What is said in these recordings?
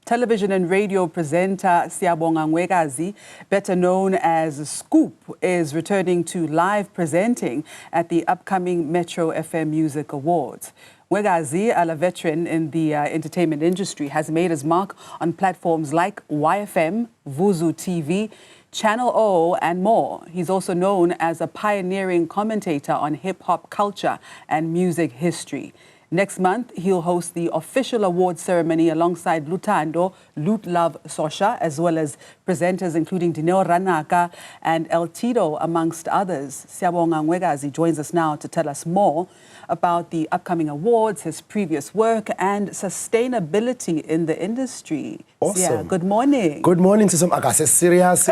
Television and radio presenter Siyabonga Ngwekazi, better known as Scoop, is returning to live presenting at the upcoming Metro FM Music Awards. Ngwekazi, a veteran in the entertainment industry, has made his mark on platforms like YFM, Vuzu TV, Channel O, and more. He's also known as a pioneering commentator on hip-hop culture and music history. Next month, he'll host the official awards ceremony alongside Luthando Lootlove Sosha, as well as presenters including Dineo Ranaka and L-Tido, amongst others. Siyabonga Ngwekazi joins us now to tell us more about the upcoming awards, his previous work, and sustainability in the industry. Awesome. Yeah, good morning. Good morning to some Agase serious.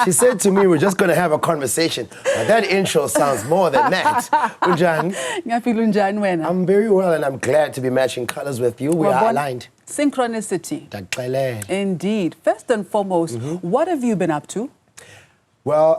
She said to me, we're just going to have a conversation. But that intro sounds more than that. Unjani? I'm very well, and I'm glad to be matching colors with you. We are aligned. Synchronicity. Indeed. First and foremost, what have you been up to? Well,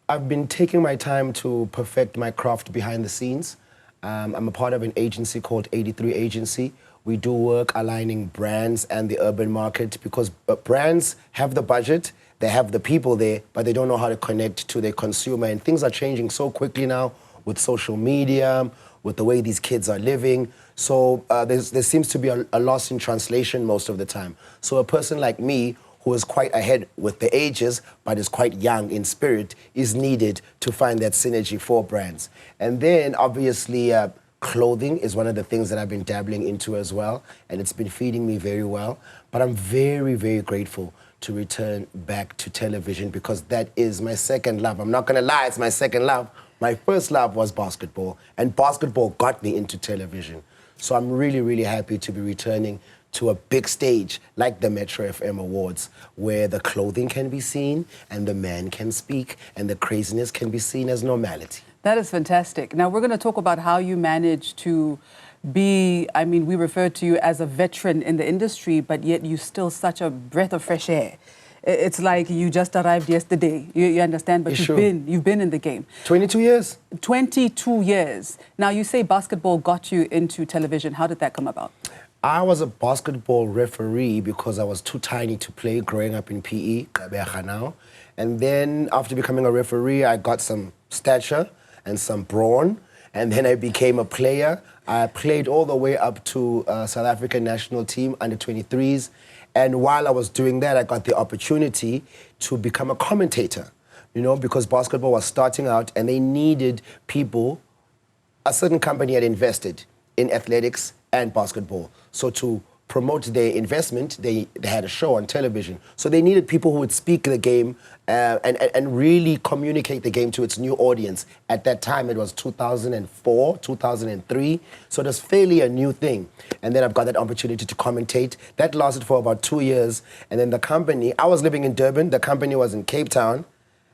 I've been taking my time to perfect my craft behind the scenes. I'm a part of an agency called 83 Agency. We do work aligning brands and the urban market because brands have the budget, they have the people there, but they don't know how to connect to their consumer. And things are changing so quickly now with social media, with the way these kids are living. So there seems to be a loss in translation most of the time. So a person like me, who is quite ahead with the ages, but is quite young in spirit, is needed to find that synergy for brands. And then, obviously, clothing is one of the things that I've been dabbling into as well, and it's been feeding me very well. But I'm very, very grateful to return back to television because that is my second love. I'm not gonna lie, it's my second love. My first love was basketball, and basketball got me into television. So I'm really, really happy to be returning to a big stage like the Metro FM Awards, where the clothing can be seen and the man can speak and the craziness can be seen as normality. That is fantastic. Now, we're going to talk about how you managed to be, I mean, we refer to you as a veteran in the industry, but yet you're still such a breath of fresh air. It's like you just arrived yesterday, you understand, but you've been in the game. 22 years? 22 years. Now, you say basketball got you into television. How did that come about? I was a basketball referee because I was too tiny to play growing up in PE, and then after becoming a referee, I got some stature and some brawn, and then I became a player. I played all the way up to South African national team, under 23s, and while I was doing that, I got the opportunity to become a commentator, you know, because basketball was starting out and they needed people. A certain company had invested in athletics and basketball. So to promote their investment, they had a show on television. So they needed people who would speak the game and really communicate the game to its new audience. At that time, it was 2004, 2003. So it was fairly a new thing. And then I've got that opportunity to commentate. That lasted for about 2 years. And then the company, I was living in Durban, the company was in Cape Town.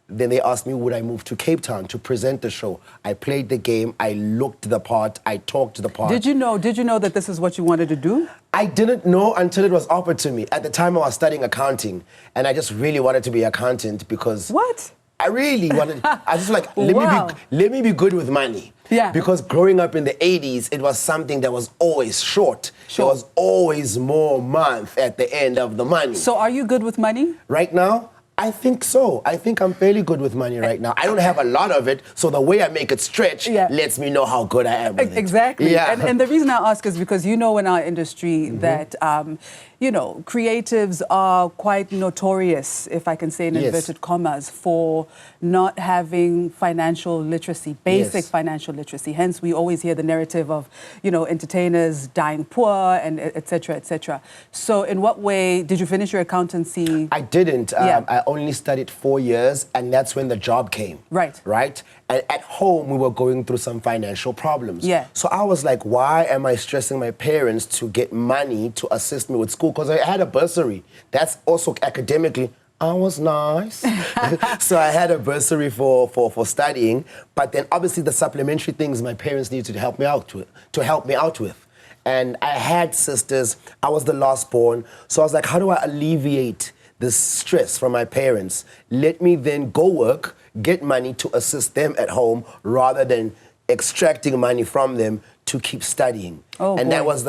Then they asked me, would I move to Cape Town to present the show? I played the game, I looked the part, I talked the part. Did you know that this is what you wanted to do? I didn't know until it was offered to me. At the time, I was studying accounting, and I just really wanted to be an accountant because... What? I really wanted... I was just like, let me be good with money. Yeah. Because growing up in the 80s, it was something that was always short. There was always more month at the end of the money. So are you good with money? Right now? I think so. I think I'm fairly good with money right now. I don't have a lot of it, so the way I make it stretch lets me know how good I am with it. Exactly. Yeah. And the reason I ask is because you know in our industry that, you know, creatives are quite notorious, if I can say in inverted commas, for not having financial literacy, basic financial literacy. Hence, we always hear the narrative of, you know, entertainers dying poor and et cetera, et cetera. So in what way did you finish your accountancy? I didn't. I only studied 4 years, and that's when the job came. Right. Right? And at home, we were going through some financial problems. Yeah. So I was like, why am I stressing my parents to get money to assist me with school? Because I had a bursary. That's also academically, I was nice. So I had a bursary for studying, but then obviously the supplementary things my parents needed to help me out with. And I had sisters. I was the last born. So I was like, how do I alleviate this stress from my parents? Let me then go work, get money to assist them at home rather than extracting money from them to keep studying. And that was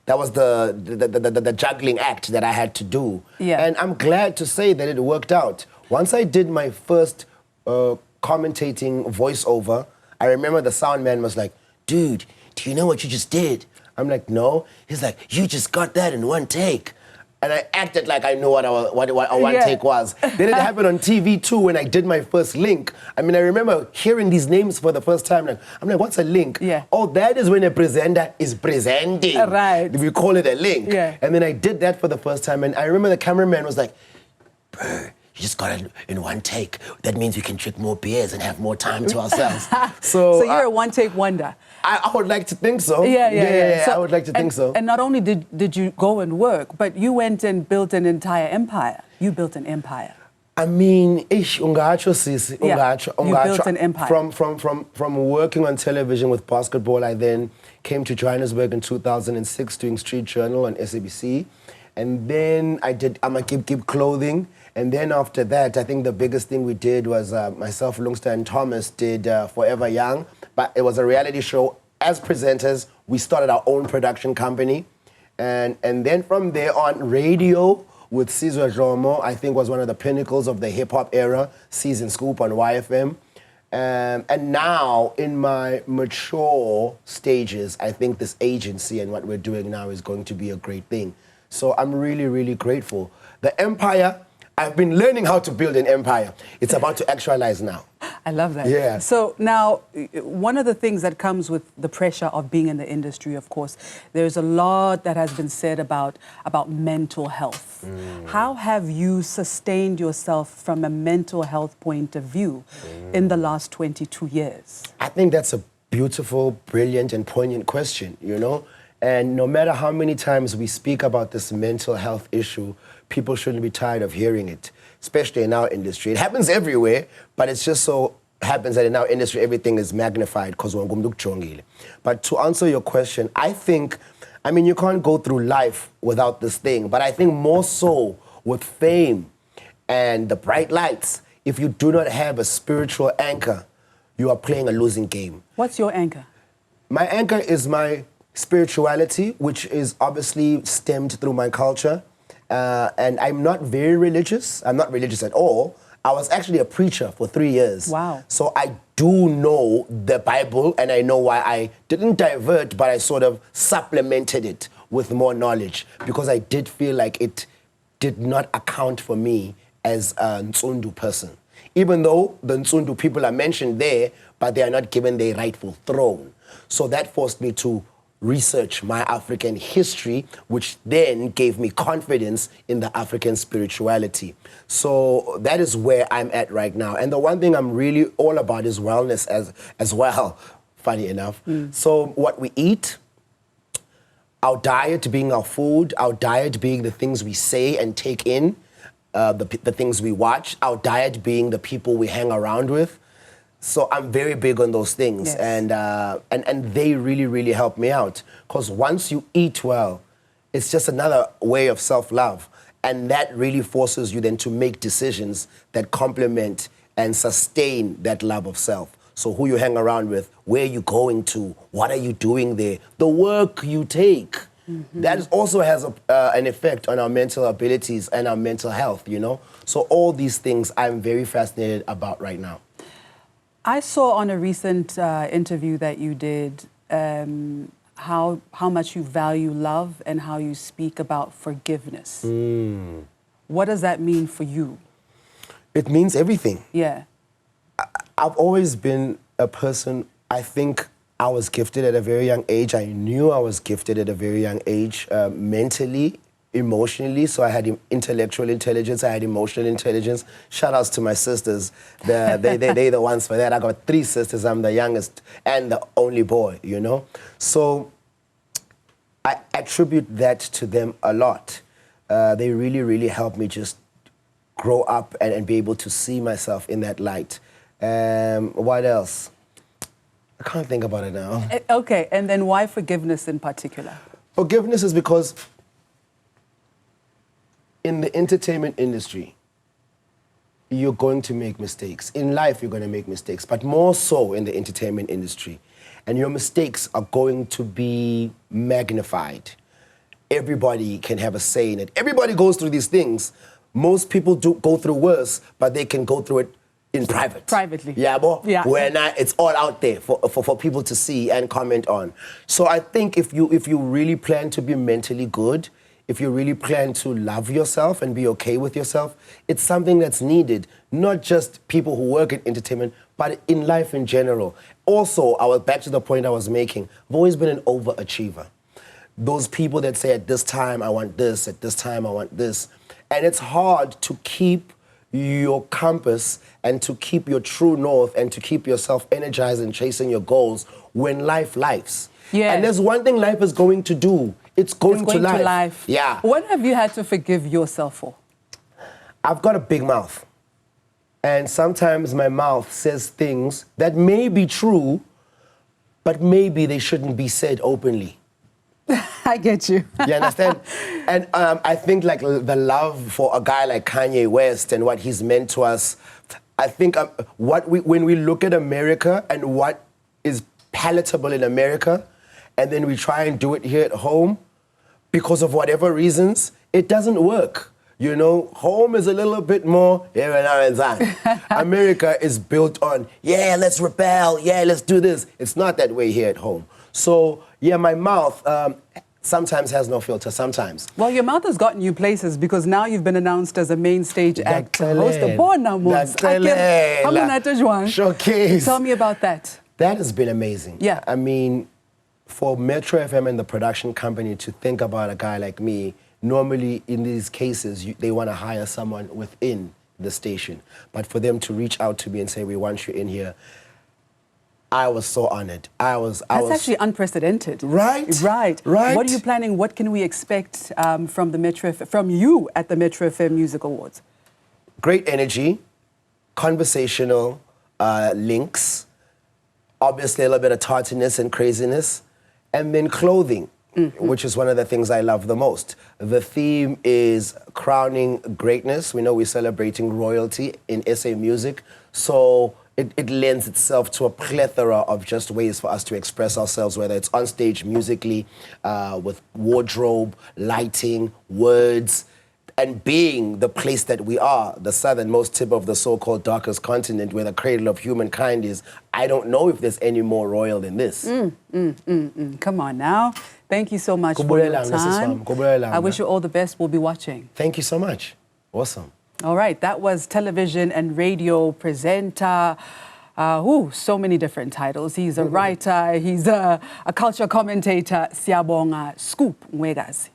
that was the juggling act that I had to do. Yeah. And I'm glad to say that it worked out. Once I did my first commentating voiceover, I remember the sound man was like, dude, do you know what you just did? I'm like, no. He's like, you just got that in one take. And I acted like I knew what a one take was. Then it happened on TV too when I did my first link. I mean, I remember hearing these names for the first time. I'm like, what's a link? Yeah. Oh, that is when a presenter is presenting. Right. We call it a link. Yeah. And then I did that for the first time. And I remember the cameraman was like, bro, you just got it in one take. That means we can drink more beers and have more time to ourselves. So you're a one-take wonder. I would like to think so. Yeah. So, I would like to think so. And not only did you go and work, but you went and built an entire empire. You built an empire. I mean, ungacho sis, ungacho. You built an empire. From working on television with basketball, I then came to Johannesburg in 2006 doing Street Journal on SABC. And then I did Keep Clothing. And then after that, I think the biggest thing we did was myself, Lungster, and Thomas did Forever Young. But it was a reality show. As presenters, we started our own production company. And then from there on, radio with Sizwe Dlomo, I think was one of the pinnacles of the hip-hop era, Season Scoop on YFM. And now, in my mature stages, I think this agency and what we're doing now is going to be a great thing. So I'm really, really grateful. The empire, I've been learning how to build an empire. It's about to actualize now. I love that. Yeah. So now, one of the things that comes with the pressure of being in the industry, of course, there's a lot that has been said about mental health. How have you sustained yourself from a mental health point of view in the last 22 years? I think that's a beautiful, brilliant, and poignant question, you know? And no matter how many times we speak about this mental health issue, people shouldn't be tired of hearing it, especially in our industry. It happens everywhere, but it's just so happens that in our industry, everything is magnified because we're going. But to answer your question, I think, I mean, you can't go through life without this thing, but I think more so with fame and the bright lights, if you do not have a spiritual anchor, you are playing a losing game. What's your anchor? My anchor is my spirituality, which is obviously stemmed through my culture. And I'm not very religious. I'm not religious at all. I was actually a preacher for 3 years. Wow. So I do know the Bible, and I know why I didn't divert, but I sort of supplemented it with more knowledge because I did feel like it did not account for me as a Nsundu person. Even though the Nsundu people are mentioned there, but they are not given their rightful throne. So that forced me to research my African history, which then gave me confidence in the African spirituality. So that is where I'm at right now. And the one thing I'm really all about is wellness as well, funny enough. So what we eat, our diet being our food, our diet being the things we say and take in, the things we watch, our diet being the people we hang around with. So I'm very big on those things, yes. and they really, really help me out. Because once you eat well, it's just another way of self-love. And that really forces you then to make decisions that complement and sustain that love of self. So who you hang around with, where you're going to, what are you doing there, the work you take. That also has an effect on our mental abilities and our mental health, you know? So all these things I'm very fascinated about right now. I saw on a recent interview that you did how much you value love and how you speak about forgiveness. What does that mean for you? It means everything. Yeah. I've always been a person, I think I was gifted at a very young age. I knew I was gifted at a very young age, mentally, emotionally. So I had intellectual intelligence, I had emotional intelligence. Shout outs to my sisters. They're the ones for that. I got 3 sisters. I'm the youngest and the only boy, you know? So I attribute that to them a lot. They really, really helped me just grow up and be able to see myself in that light. What else? I can't think about it now. Okay, and then why forgiveness in particular? Forgiveness is because in the entertainment industry, you're going to make mistakes. In life, you're going to make mistakes, but more so in the entertainment industry. And your mistakes are going to be magnified. everybody can have a say in it. Everybody goes through these things. Most people do go through worse, but they can go through it in private. Privately. Yeah, but yeah. It's all out there for people to see and comment on. So I think if you really plan to be mentally good, if you really plan to love yourself and be okay with yourself, it's something that's needed. Not just people who work in entertainment, but in life in general. Also, I was back to the point I was making. I've always been an overachiever. Those people that say at this time I want this, at this time I want this. And it's hard to keep your compass and to keep your true north and to keep yourself energized and chasing your goals when lives. Yeah. And there's one thing life is going to do. It's going to life. Yeah. What have you had to forgive yourself for? I've got a big mouth. And sometimes my mouth says things that may be true, but maybe they shouldn't be said openly. I get you. You understand? And I think like the love for a guy like Kanye West and what he's meant to us, I think when we look at America and what is palatable in America, and then we try and do it here at home, because of whatever reasons, it doesn't work. You know, home is a little bit more, America is built on, yeah, let's rebel, yeah, let's do this. It's not that way here at home. So, yeah, my mouth sometimes has no filter, sometimes. Well, your mouth has gotten you places because now you've been announced as a main stage actor. Host of Showcase. Tell me about that. That has been amazing. Yeah. I mean, for Metro FM and the production company to think about a guy like me, normally in these cases, they want to hire someone within the station. But for them to reach out to me and say, we want you in here, I was so honored. That's actually unprecedented. Right? Right. Right. What are you planning? What can we expect from you at the Metro FM Music Awards? Great energy, conversational links, obviously a little bit of tartiness and craziness, and then clothing, which is one of the things I love the most. The theme is crowning greatness. We know we're celebrating royalty in SA music, so it lends itself to a plethora of just ways for us to express ourselves, whether it's on stage musically, with wardrobe, lighting, words, and being the place that we are, the southernmost tip of the so-called darkest continent where the cradle of humankind is. I don't know if there's any more royal than this. Come on now. Thank you so much for your time. I wish you all the best. We'll be watching. Thank you so much. Awesome. All right, that was television and radio presenter. So many different titles. He's a writer, he's a culture commentator, Siyabonga Scoop Makhathini Ngwekazi.